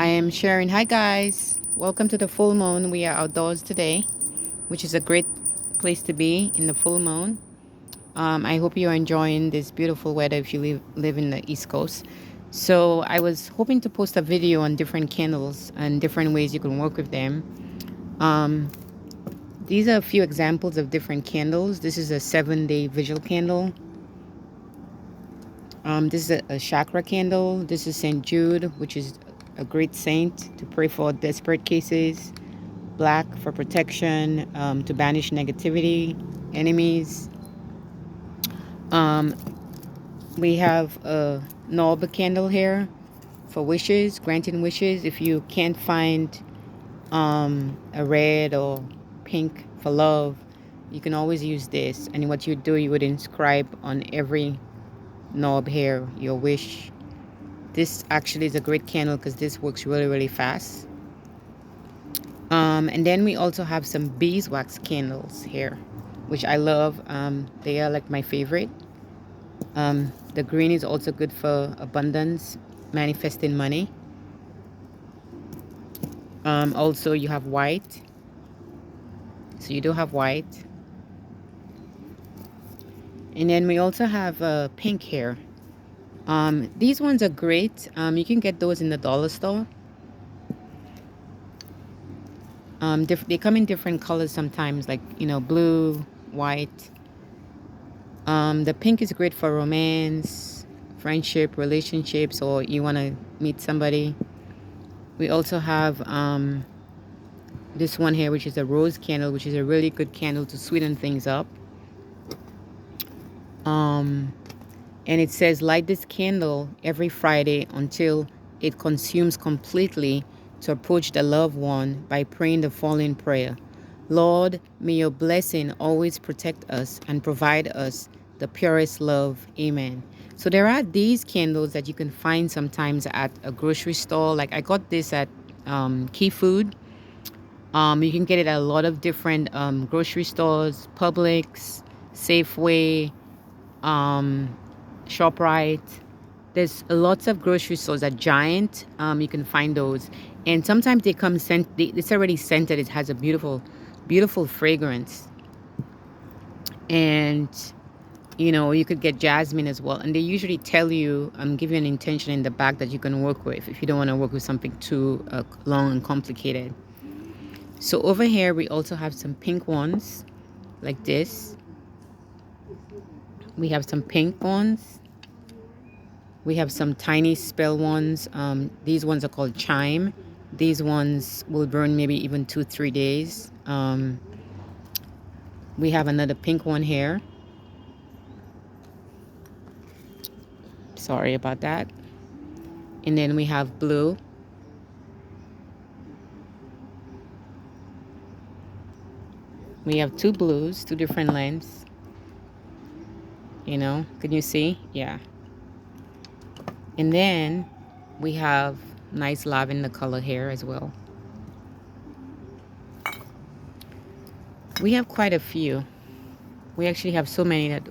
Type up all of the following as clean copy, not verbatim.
I am sharing. Hi guys, welcome to the full moon. We are outdoors today, which is a great place to be in the full moon. I hope you are enjoying this beautiful weather if you live in the East Coast. So I was hoping to post a video on different candles and different ways you can work with them. Um, these are a few examples of different candles. This is a 7-day vigil candle. This is a chakra candle. This is St. Jude, which is a great saint to pray for desperate cases. Black for protection, to banish negativity, enemies. Um, we have a knob candle here for wishes, granting wishes. If you can't find a red or pink for love, you can always use this. And what you do, you would inscribe on every knob here your wish. This actually is a great candle because this works really fast. And then we also have some beeswax candles here, which I love. They are like my favorite. The green is also good for abundance, manifesting money. Also, you have white. So you do have white. And then we also have pink here. These ones are great. You can get those in the dollar store. They come in different colors sometimes, like, blue, white. The pink is great for romance, friendship, relationships, or you want to meet somebody. We also have this one here, which is a rose candle, which is a really good candle to sweeten things up. And it says, light this candle every Friday until it consumes completely, to approach the loved one by praying the following prayer. Lord, may your blessing always protect us and provide us the purest love. Amen. So there are these candles that you can find sometimes at a grocery store. Like I got this at Key Food. You can get it at a lot of different grocery stores, Publix, Safeway, ShopRite. There's lots of grocery stores at Giant. You can find those, and sometimes they come it's already scented. It has a beautiful fragrance, and you could get jasmine as well. And they usually tell you, give you an intention in the back that you can work with if you don't want to work with something too long and complicated. So over here we also have some pink ones like this. We have some pink ones. We have some tiny spell ones. These ones are called chime. These ones will burn maybe even 2-3 days. We have another pink one here. Sorry about that. And then we have blue. We have two blues, two different lengths. Can you see? Yeah. And then we have nice lavender color here as well. We have quite a few. We actually have so many that,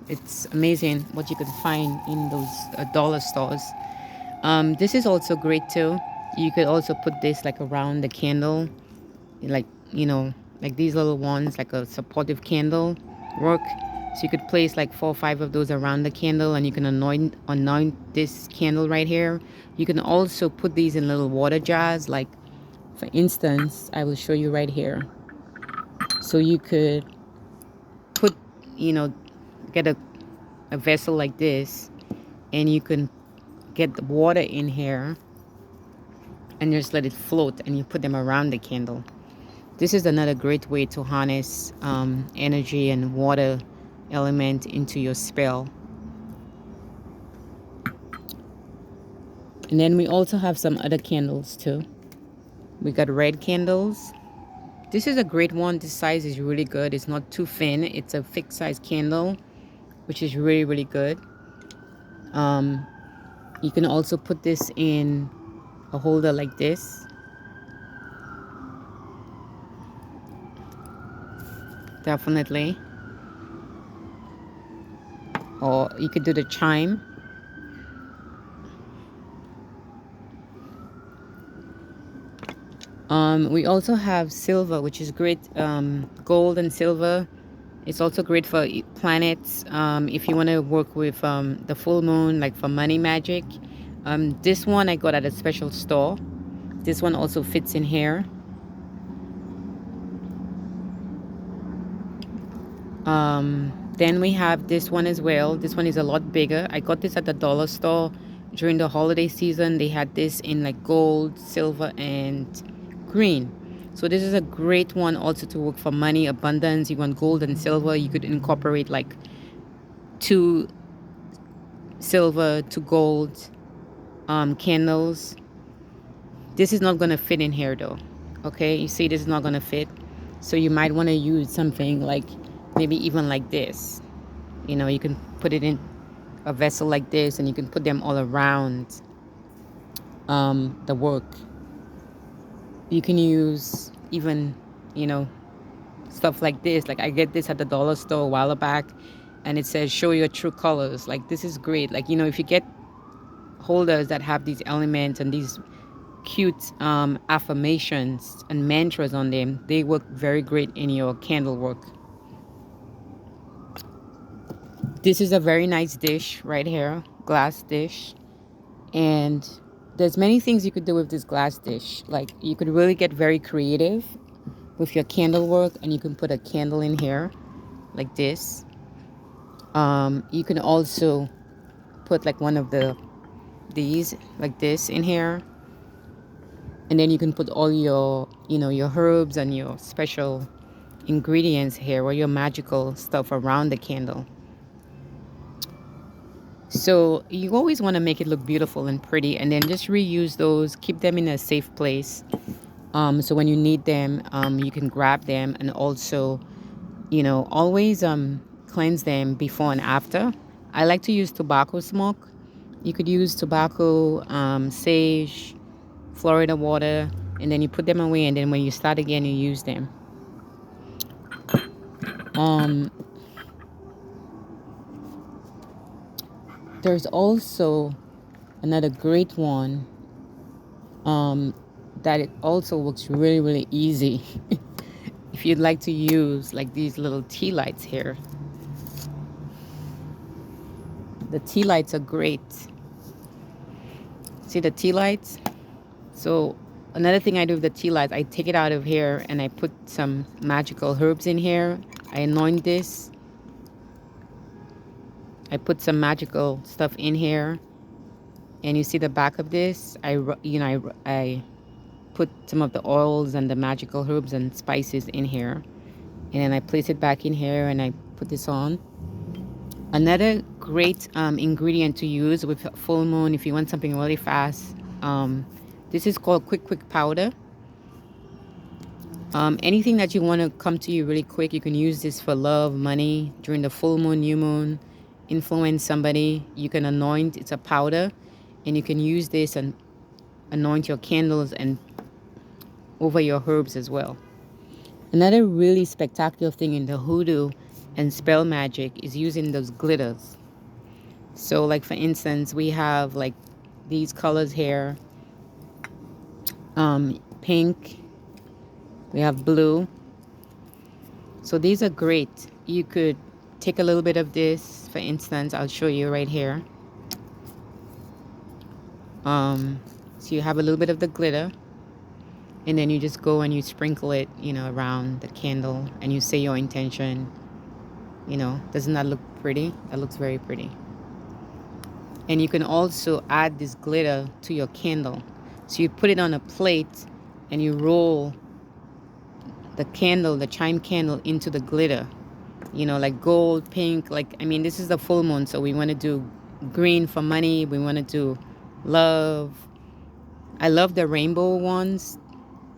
it's amazing what you can find in those dollar stores. This is also great too. You could also put this like around the candle, like, like these little ones, like a supportive candle work. So you could place like 4 or 5 of those around the candle, and you can anoint this candle right here. You can also put these in little water jars. Like, for instance, I will show you right here. So you could put, get a vessel like this, and you can get the water in here and just let it float, and you put them around the candle. This is another great way to harness energy and water element into your spell. And then we also have some other candles too. We got red candles. This is a great one. This size is really good. It's not too thin. It's a fixed size candle, which is really good. You can also put this in a holder like this. Definitely. Or you could do the chime. We also have silver, which is great. Gold and silver. It's also great for planets. If you want to work with the full moon, like for money magic. This one I got at a special store. This one also fits in here. Then we have this one as well. This one is a lot bigger. I got this at the dollar store during the holiday season. They had this in like gold, silver, and green. So this is a great one also to work for money, abundance. You want gold and silver. You could incorporate like 2 silver, 2 gold candles. This is not going to fit in here though. Okay, you see this is not going to fit. So you might want to use something like maybe even like this. You know, you can put it in a vessel like this and you can put them all around the work. You can use even, you know, stuff like this. Like I get this at the dollar store a while back and it says show your true colors. Like this is great. Like, you know, if you get holders that have these elements and these cute affirmations and mantras on them, they work very great in your candle work. This is a very nice dish right here, glass dish. And there's many things you could do with this glass dish. Like you could really get very creative with your candle work, and you can put a candle in here like this. You can also put like one of these like this in here, and then you can put all your, you know, your herbs and your special ingredients here, or your magical stuff around the candle. So you always want to make it look beautiful and pretty, and then just reuse those, keep them in a safe place. So when you need them, you can grab them, and also, you know, always cleanse them before and after. I like to use tobacco smoke. You could use tobacco, sage, Florida water, and then you put them away, and then when you start again, you use them. There's also another great one that it also works really, really easy. If you'd like to use like these little tea lights here. The tea lights are great. See the tea lights? So another thing I do with the tea lights, I take it out of here and I put some magical herbs in here. I anoint this. I put some magical stuff in here. And you see the back of this, I put some of the oils and the magical herbs and spices in here. And then I place it back in here and I put this on. Another great ingredient to use with full moon, if you want something really fast, this is called quick powder. Anything that you want to come to you really quick, you can use this for love, money, during the full moon, new moon, influence somebody. You can anoint, it's a powder, and you can use this and anoint your candles and over your herbs as well. Another really spectacular thing in the hoodoo and spell magic is using those glitters. So like for instance, we have like these colors here, pink, we have blue. So these are great. You could take a little bit of this, for instance, I'll show you right here. So you have a little bit of the glitter, and then you just go and you sprinkle it, you know, around the candle, and you say your intention. You know, doesn't that look pretty? That looks very pretty. And you can also add this glitter to your candle. So you put it on a plate and you roll the candle, the chime candle, into the glitter. You know, like gold, pink, like, I mean, this is the full moon, so we want to do green for money. We want to do love. I love the rainbow ones.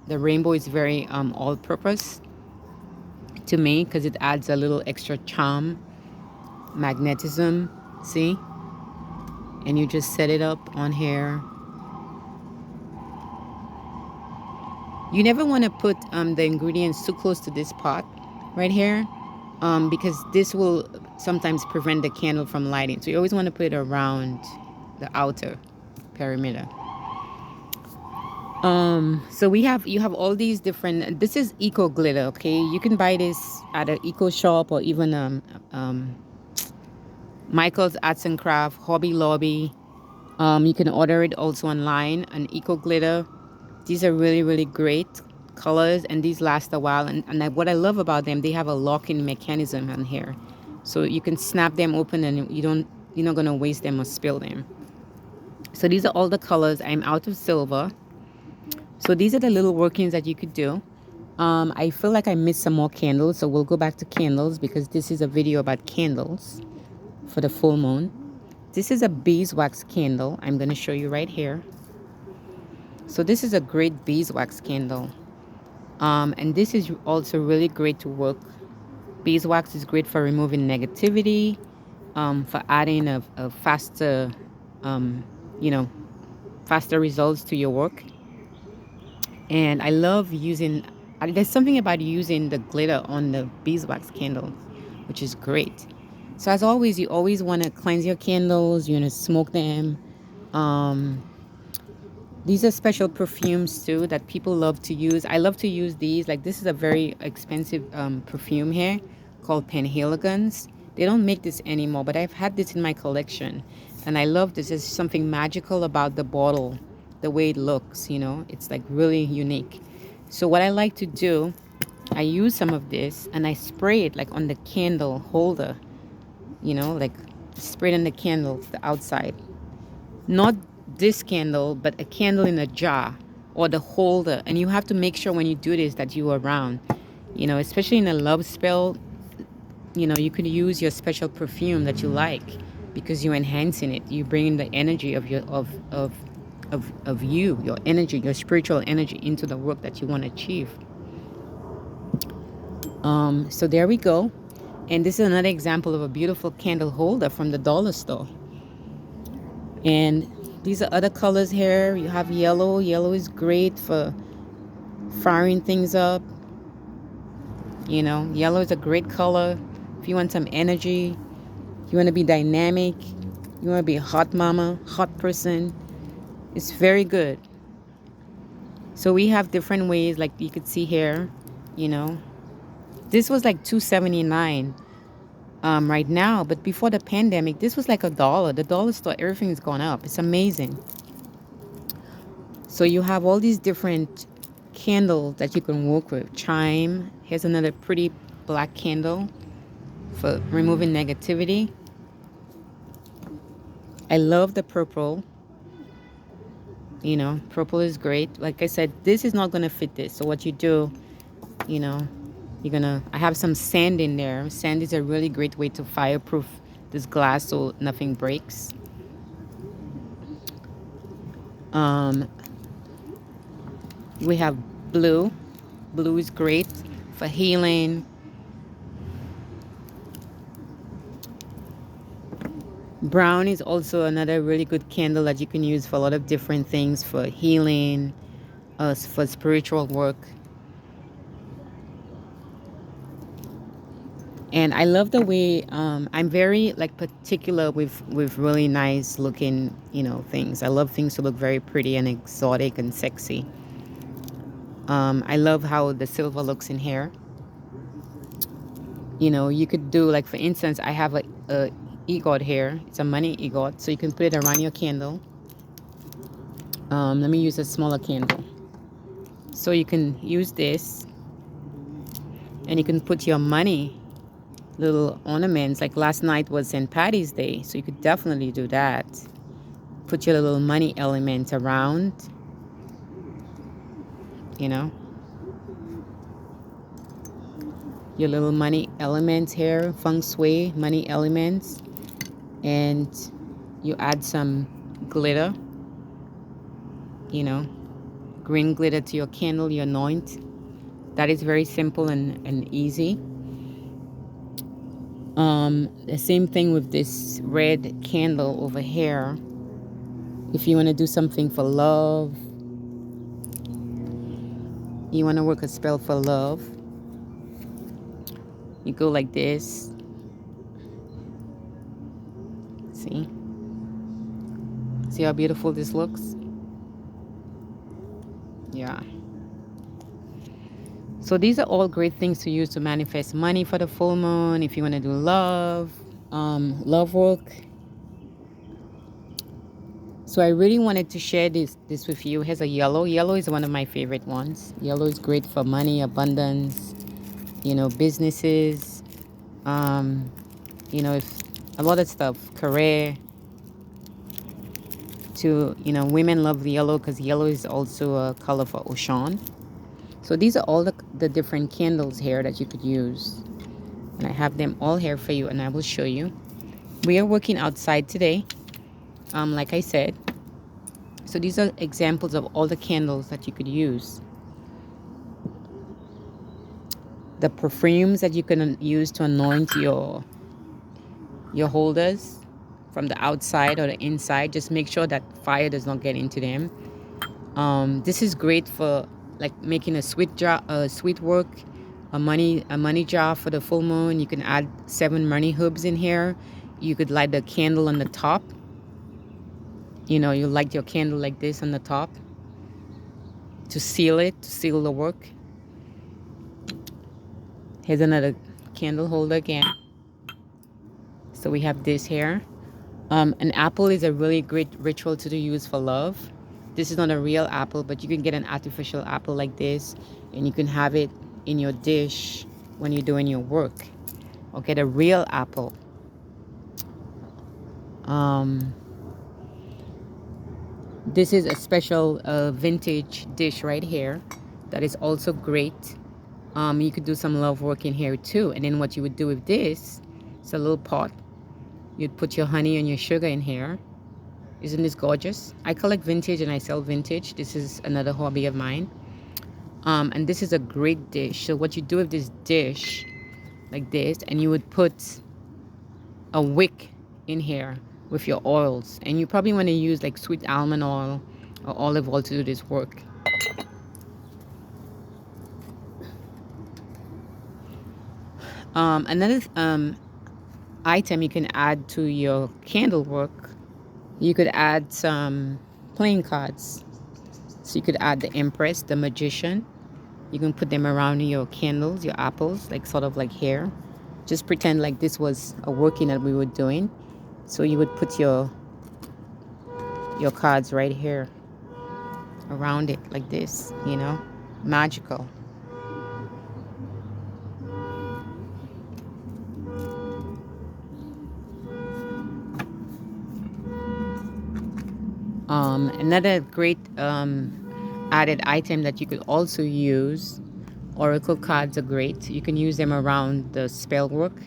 The rainbow is very all-purpose to me because it adds a little extra charm, magnetism, see? And you just set it up on here. You never want to put the ingredients too close to this pot right here, because this will sometimes prevent the candle from lighting. So you always want to put it around the outer perimeter. So you have all these different, this is eco glitter, okay? You can buy this at an eco shop or even um Michael's Arts and Craft, Hobby Lobby. You can order it also online, an eco glitter. These are really, really great colors, and these last a while. What I love about them, they have a lock-in mechanism on here. So you can snap them open and you're not gonna waste them or spill them. So these are all the colors. I'm out of silver. So these are the little workings that you could do. I feel like I missed some more candles, so we'll go back to candles because this is a video about candles for the full moon. This is a beeswax candle. I'm going to show you right here. So this is a great beeswax candle. And this is also really great to work. Beeswax is great for removing negativity, for adding a faster, you know, faster results to your work. And I love using, there's something about using the glitter on the beeswax candle, which is great. So as always, you always want to cleanse your candles. You want to smoke them. These are special perfumes too that people love to use. I love to use these. Like this is a very expensive perfume here called Penhaligon's. They don't make this anymore, but I've had this in my collection. And I love this. There's something magical about the bottle, the way it looks, you know. It's like really unique. So what I like to do, I use some of this and I spray it like on the candle holder, you know, like spray it on the candle, the outside. Not this candle, but a candle in a jar or the holder. And you have to make sure when you do this that you are around, you know, especially in a love spell. You know, you could use your special perfume that you like because you're enhancing it. You bring in the energy of your of you, your energy, your spiritual energy into the work that you want to achieve. So there we go. And this is another example of a beautiful candle holder from the dollar store. And these are other colors here. You have yellow. Yellow is great for firing things up. You know, yellow is a great color. If you want some energy, you want to be dynamic, you want to be a hot mama, hot person, it's very good. So we have different ways, like you could see here, you know. This was like $2.79 right now, but before the pandemic, this was like $1. The dollar store, everything has gone up. It's amazing. So you have all these different candles that you can work with. Chime. Here's another pretty black candle for removing negativity. I love the purple. You know, purple is great. Like I said, this is not going to fit this. So what you do, you know, I have some sand in there. Sand is a really great way to fireproof this glass so nothing breaks. We have blue. Blue is great for healing. Brown is also another really good candle that you can use for a lot of different things, for healing, for spiritual work. And I love the way I'm very like particular with really nice looking, you know, things. I love things to look very pretty and exotic and sexy. I love how the silver looks in here. You know, you could do like, for instance, I have a egot here. It's a money egot, so you can put it around your candle. Let me use a smaller candle. So you can use this, and you can put your money little ornaments. Like last night was St. Patty's Day, so you could definitely do that. Put your little money element around, you know, your little money elements here, Feng Shui money elements, and you add some glitter, you know, green glitter to your candle, you anoint. That is very simple and easy. The same thing with this red candle over here. If you want to do something for love, you want to work a spell for love, you go like this. See how beautiful this looks? Yeah. So these are all great things to use to manifest money for the full moon. If you want to do love work. So I really wanted to share this with you. Here's a yellow. Yellow is one of my favorite ones. Yellow is great for money, abundance, businesses, um, if a lot of stuff, career. Women love yellow because yellow is also a color for ocean. So these are all the different candles here that you could use. And I have them all here for you, and I will show you. We are working outside today, like I said. So these are examples of all the candles that you could use. The perfumes that you can use to anoint your holders from the outside or the inside. Just make sure that fire does not get into them. This is great for like making a sweet jar, sweet work, a money jar for the full moon. You can add 7 money hoops in here. You could light the candle on the top. You light your candle like this on the top to seal it, to seal the work. Here's another candle holder again. So we have this here. An apple is a really great ritual to use for love. This is not a real apple, but you can get an artificial apple like this, and you can have it in your dish when you're doing your work. Okay, the real apple. This is a special vintage dish right here that is also great. You could do some love work in here too. And then what you would do with this, it's a little pot. You'd put your honey and your sugar in here. Isn't this gorgeous? I collect vintage and I sell vintage. This is another hobby of mine. And this is a great dish. So what you do with this dish, like this, and you would put a wick in here with your oils. And you probably want to use like sweet almond oil or olive oil to do this work. Another item you can add to your candle work, you could add some playing cards. So you could add the Empress, the Magician. You can put them around your candles, your apples, like sort of like here. Just pretend like this was a working that we were doing. So you would put your cards right here around it like this, magical. Another great added item that you could also use, oracle cards are great. You can use them around the spell work.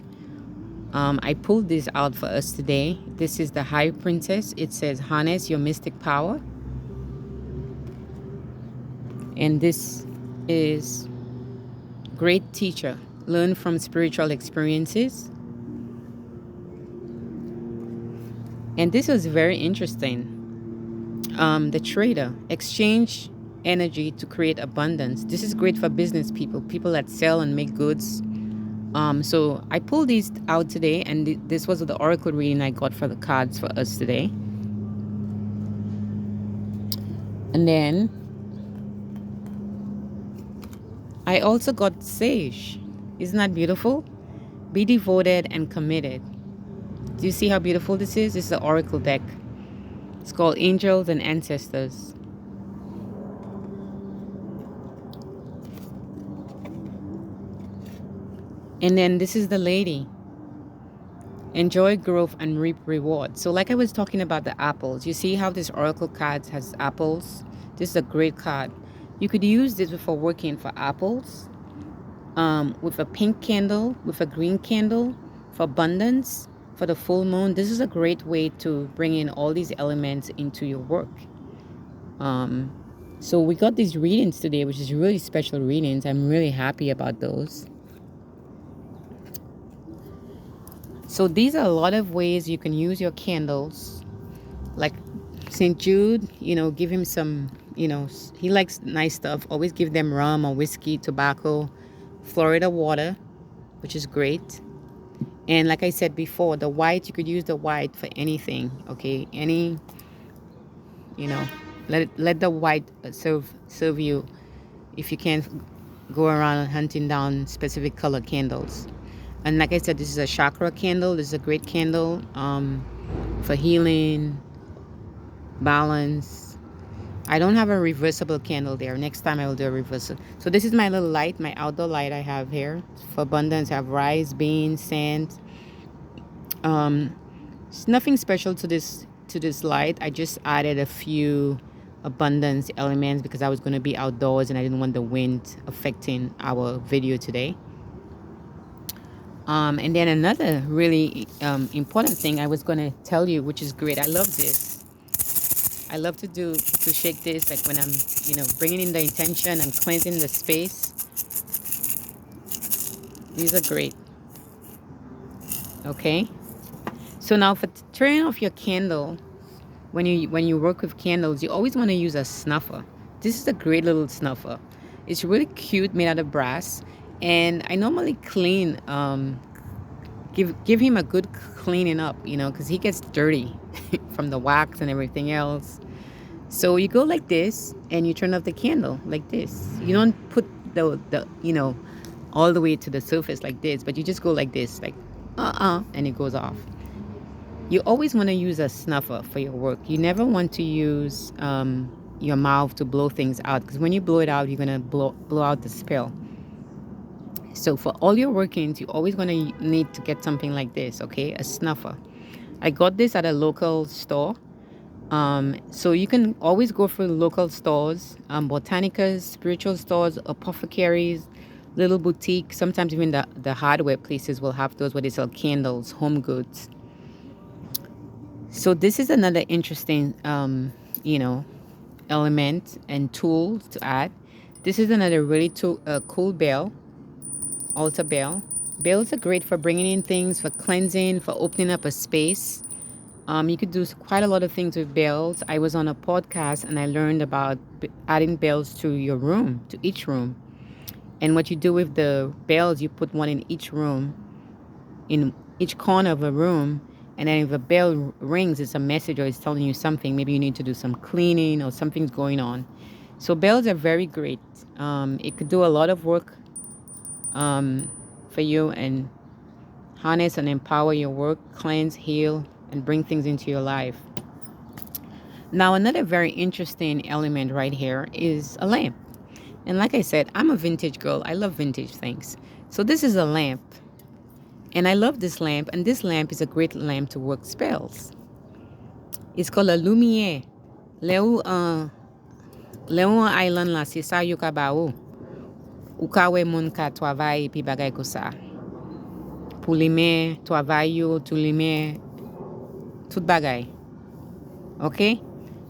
I pulled this out for us today. This is the High Princess. It says harness your mystic power. And this is great teacher. Learn from spiritual experiences. And this was very interesting. The trader, exchange energy to create abundance. This is great for business people that sell and make goods. So I pulled these out today, and this was the oracle reading I got for the cards for us today. And then I also got Sage. Isn't that beautiful? Be devoted and committed. Do you see how beautiful this is? This is the oracle deck. It's called Angels and Ancestors. And then this is the lady. Enjoy growth and reap reward. So like I was talking about the apples, you see how this oracle card has apples? This is a great card. You could use this for working for apples, with a pink candle, with a green candle, for abundance, for the full moon. This is a great way to bring in all these elements into your work. So we got these readings today, which is really special readings. I'm really happy about those. So these are a lot of ways you can use your candles. Like St. Jude, give him some, he likes nice stuff. Always give them rum or whiskey, tobacco, Florida water, which is great. And like I said before, the white, you could use the white for anything, okay? Any, Let the white serve you if you can't go around hunting down specific color candles. And like I said, this is a chakra candle. This is a great candle for healing, balance. I don't have a reversible candle there. Next time I will do a reversible. So this is my little light, my outdoor light I have here. For abundance, I have rice, beans, sand. It's nothing special to this light. I just added a few abundance elements because I was going to be outdoors and I didn't want the wind affecting our video today. And then another really important thing I was going to tell you, which is great. I love this. I love to shake this, like when I'm, bringing in the intention and cleansing the space. These are great. Okay. So now for turning off your candle, when you work with candles, you always want to use a snuffer. This is a great little snuffer. It's really cute, made out of brass. And I normally clean, give him a good cleaning up, because he gets dirty from the wax and everything else. So you go like this and you turn off the candle like this. You don't put the all the way to the surface like this, but you just go like this, like and it goes off. You always want to use a snuffer for your work. You never want to use your mouth to blow things out, because when you blow it out, you're going to blow out the spell. So for all your workings, you're always going to need to get something like this, okay? A snuffer. I got this at a local store. So you can always go for local stores, botanicas, spiritual stores, apothecaries, little boutiques. Sometimes even the hardware places will have those where they sell candles, home goods. So this is another interesting, element and tool to add. This is another really cool bell, altar bell. Bells are great for bringing in things, for cleansing, for opening up a space. You could do quite a lot of things with bells. I was on a podcast and I learned about adding bells to your room, to each room. And what you do with the bells, you put one in each room, in each corner of a room. And then if a bell rings, it's a message or it's telling you something. Maybe you need to do some cleaning or something's going on. So bells are very great. It could do a lot of work for you and harness and empower your work, cleanse, heal, and bring things into your life. Now, another very interesting element right here is a lamp. And like I said, I'm a vintage girl. I love vintage things. So this is a lamp. And I love this lamp. And this lamp is a great lamp to work spells. It's called a lumiere. Leo island la si sa yuka bao. Ukawe mun ka travail pi bagay ko sa. Pou lime, travail yo, tu lime, tout bagay. Okay?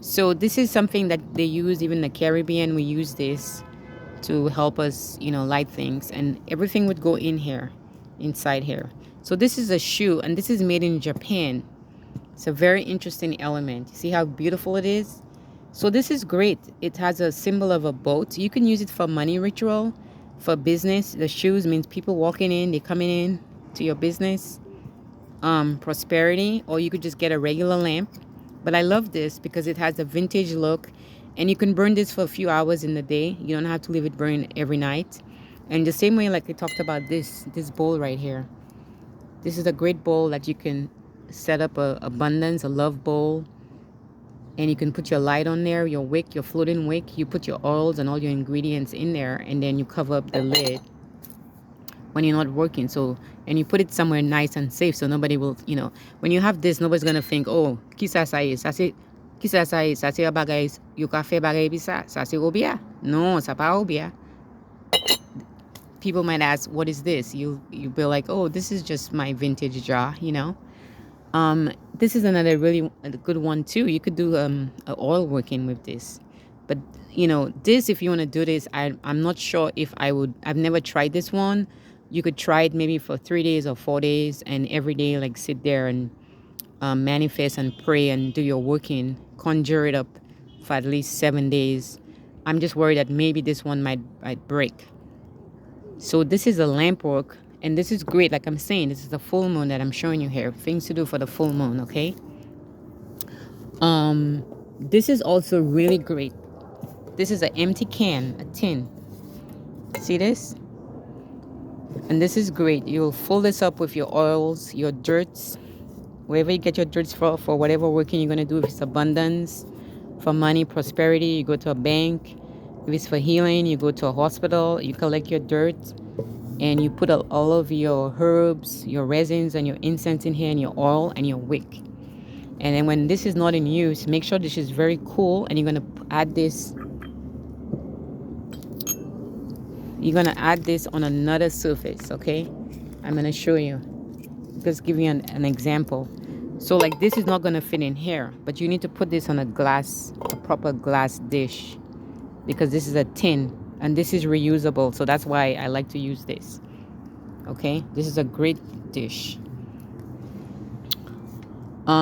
So this is something that they use, even in the Caribbean, we use this to help us, light things. And everything would go in here, inside here. So this is a shoe, and this is made in Japan. It's a very interesting element. See how beautiful it is? So this is great. It has a symbol of a boat. You can use it for money ritual, for business. The shoes means people walking in, they coming in to your business, prosperity, or you could just get a regular lamp. But I love this because it has a vintage look, and you can burn this for a few hours in the day. You don't have to leave it burn every night. And the same way, like we talked about this bowl right here. This is a great bowl that you can set up a abundance, a love bowl. And you can put your light on there, your wick, your floating wick. You put your oils and all your ingredients in there, and then you cover up the lid when you're not working. So, and you put it somewhere nice and safe, so nobody will, when you have this, nobody's gonna think, oh, kisa sa c'est un bagay, you ka fe bagay bisa, ça c'est obia. No, ça pas obia. People might ask, what is this? You'll be like, oh, this is just my vintage jar, This is another really good one too. You could do oil working with this. But, this, if you want to do this, I'm not sure if I would. I've never tried this one. You could try it maybe for 3 days or 4 days, and every day, like, sit there and manifest and pray and do your working. Conjure it up for at least 7 days. I'm just worried that maybe this one might break. So this is a lamp work, and this is great. Like I'm saying, this is the full moon that I'm showing you here. Things to do for the full moon, okay? This is also really great. This is an empty can, a tin. See this? And this is great. You'll fill this up with your oils, your dirts, wherever you get your dirts for whatever working you're going to do. If it's abundance, for money, prosperity, you go to a bank. If it's for healing, you go to a hospital. You collect your dirt and you put all of your herbs, your resins, and your incense in here, and your oil and your wick. And then when this is not in use, make sure this is very cool, and you're going to add this. You're going to add this on another surface, okay? I'm going to show you. Just give you an example. So like this is not going to fit in here, but you need to put this on a proper glass dish, because this is a tin and this is reusable. So that's why I like to use this. Okay, this is a great dish.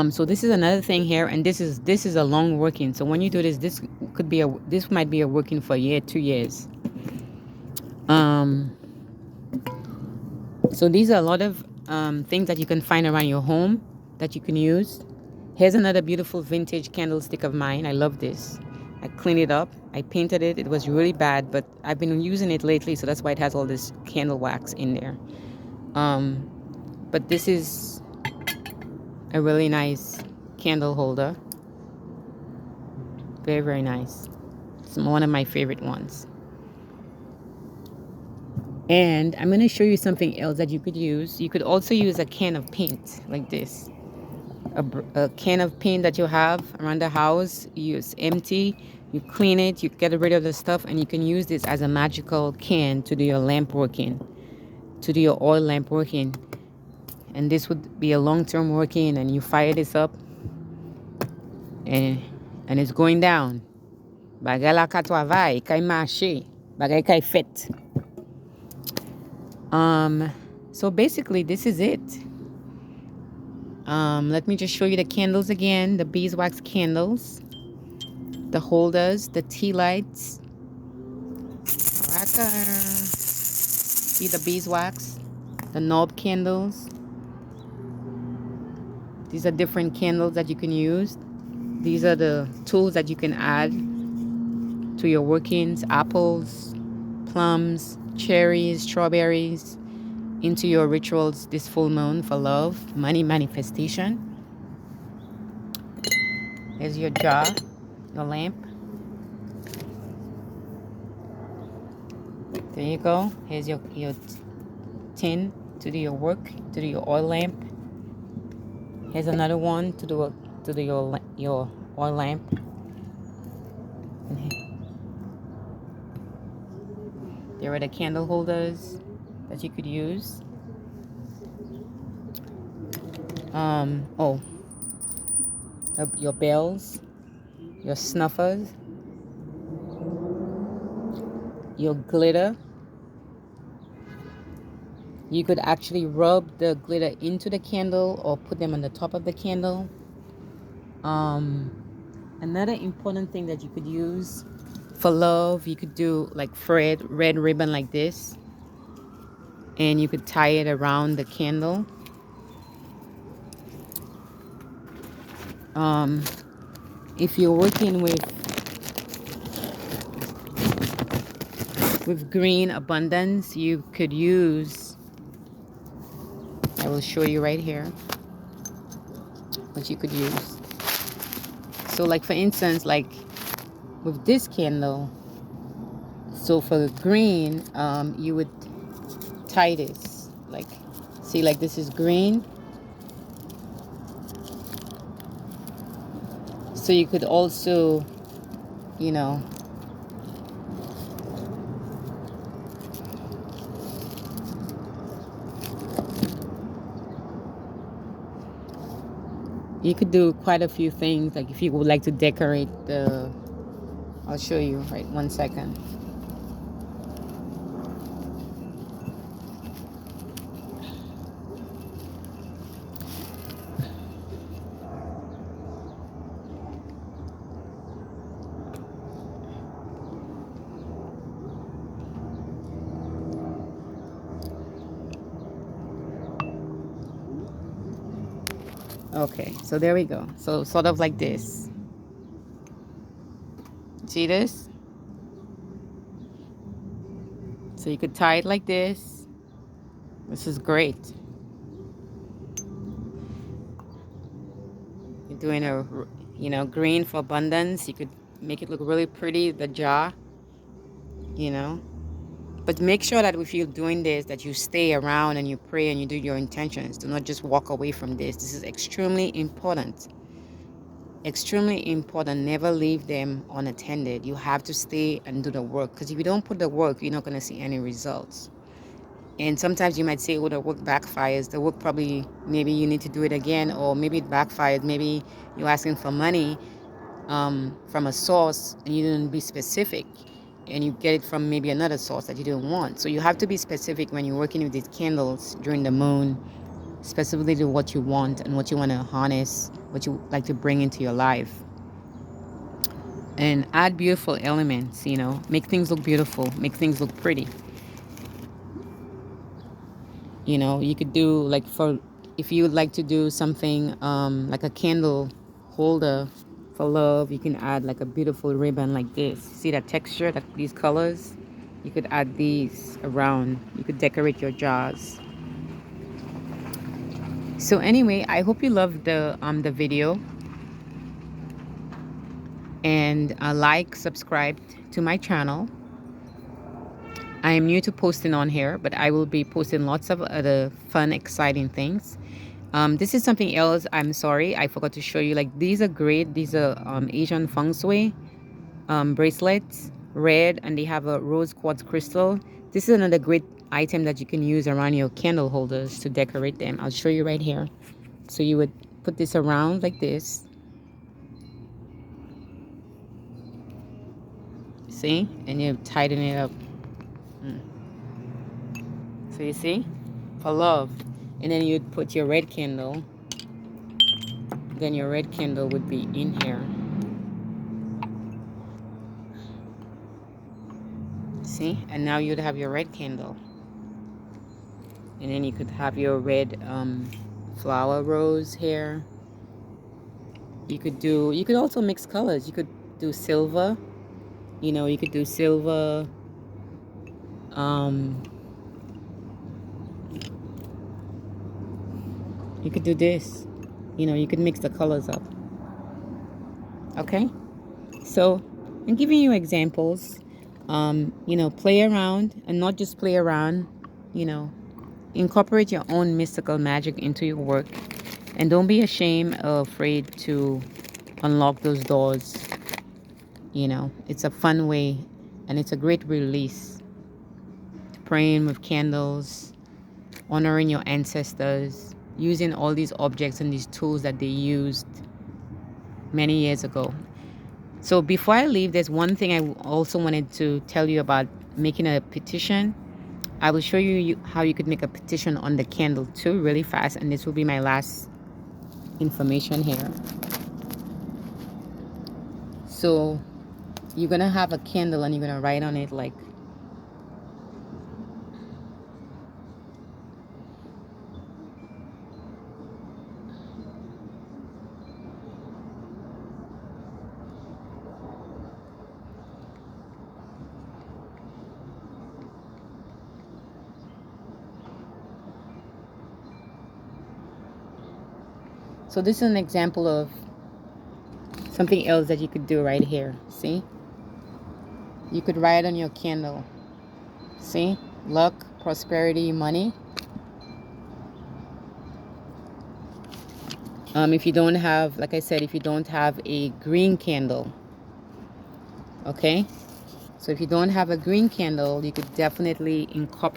So this is another thing here, and this is a long working. So when you do this, this might be a working for a year, 2 years. So these are a lot of things that you can find around your home that you can use. Here's another beautiful vintage candlestick of mine. I love this. I cleaned it up. I painted it. It was really bad, but I've been using it lately, so that's why it has all this candle wax in there. But this is a really nice candle holder. Very, very nice. It's one of my favorite ones. And I'm going to show you something else that you could use. You could also use a can of paint like this. A can of paint that you have around the house, it's empty. You clean it, you get rid of the stuff, and you can use this as a magical can to do your lamp working, to do your oil lamp working. And this would be a long-term working, and you fire this up, and it's going down. Bagay la ka travay, kay marché, bagay kay fet. So basically this is it. Let me just show you the candles again. The beeswax candles, the holders, the tea lights. See the beeswax, the knob candles. These are different candles that you can use. These are the tools that you can add to your workings. Apples, plums, cherries, strawberries, into your rituals this full moon for love, money, manifestation. Here's your jar, your lamp. There you go. Here's your tin to do your work, to do your oil lamp. Here's another one to do your oil lamp. There are the candle holders that you could use. Your bells, your snuffers, your glitter. You could actually rub the glitter into the candle or put them on the top of the candle. Another important thing that you could use for love, you could do like red ribbon like this, and you could tie it around the candle. If you're working with green abundance, you could use, I will show you right here what you could use. So like for instance, like with this candle, so for the green, you would tie this, like, see, like this is green. So you could also, you know, you could do quite a few things. Like if you would like to decorate the, I'll show you, right, 1 second. Okay, so there we go. So sort of like this. See this? So you could tie it like this. This is great. You're doing a, you know, green for abundance. You could make it look really pretty, the jar, you know. But make sure that if you're doing this, that you stay around and you pray and you do your intentions. Do not just walk away from this. This is extremely important. Extremely important. Never leave them unattended. You have to stay and do the work. Because if you don't put the work, you're not going to see any results. And sometimes you might say, oh, the work backfires. The work probably, maybe you need to do it again, or maybe it backfired. Maybe you're asking for money from a source and you didn't be specific, and you get it from maybe another source that you didn't want. So you have to be specific when you're working with these candles during the moon, specifically to what you want and what you want to harness, what you like to bring into your life. And add beautiful elements, you know, make things look beautiful, make things look pretty. You know, you could do like, for if you would like to do something like a candle holder for love, you can add like a beautiful ribbon like this. See that texture, that these colors? You could add these around. You could decorate your jars. So anyway, I hope you loved the video, and like, subscribe to my channel. I am new to posting on here, but I will be posting lots of other fun, exciting things. This is something else. I'm sorry, I forgot to show you. Like, these are great. These are Asian Feng Shui bracelets, red, and they have a rose quartz crystal. This is another great item that you can use around your candle holders to decorate them. I'll show you right here. So you would put this around like this. See? And you tighten it up. So you see? For love. And then you'd put your red candle. Then your red candle would be in here. See? And now you'd have your red candle. And then you could have your red flower rose here. You could also mix colors. You could do silver. You know, you could do silver. You could do this. You know, you could mix the colors up. Okay? So, I'm giving you examples. You know, play around, and not just play around. You know, incorporate your own mystical magic into your work. And don't be ashamed or afraid to unlock those doors. You know, it's a fun way, and it's a great release. Praying with candles, honoring your ancestors, using all these objects and these tools that they used many years ago. So before I leave, there's one thing I also wanted to tell you about making a petition. I will show you how you could make a petition on the candle too, really fast, and this will be my last information here. So you're gonna have a candle and you're gonna write on it like, so this is an example of something else that you could do right here. See? You could write on your candle. See? Luck, prosperity, money. If you don't have, like I said, if you don't have a green candle, okay? So if you don't have a green candle, you could definitely incorporate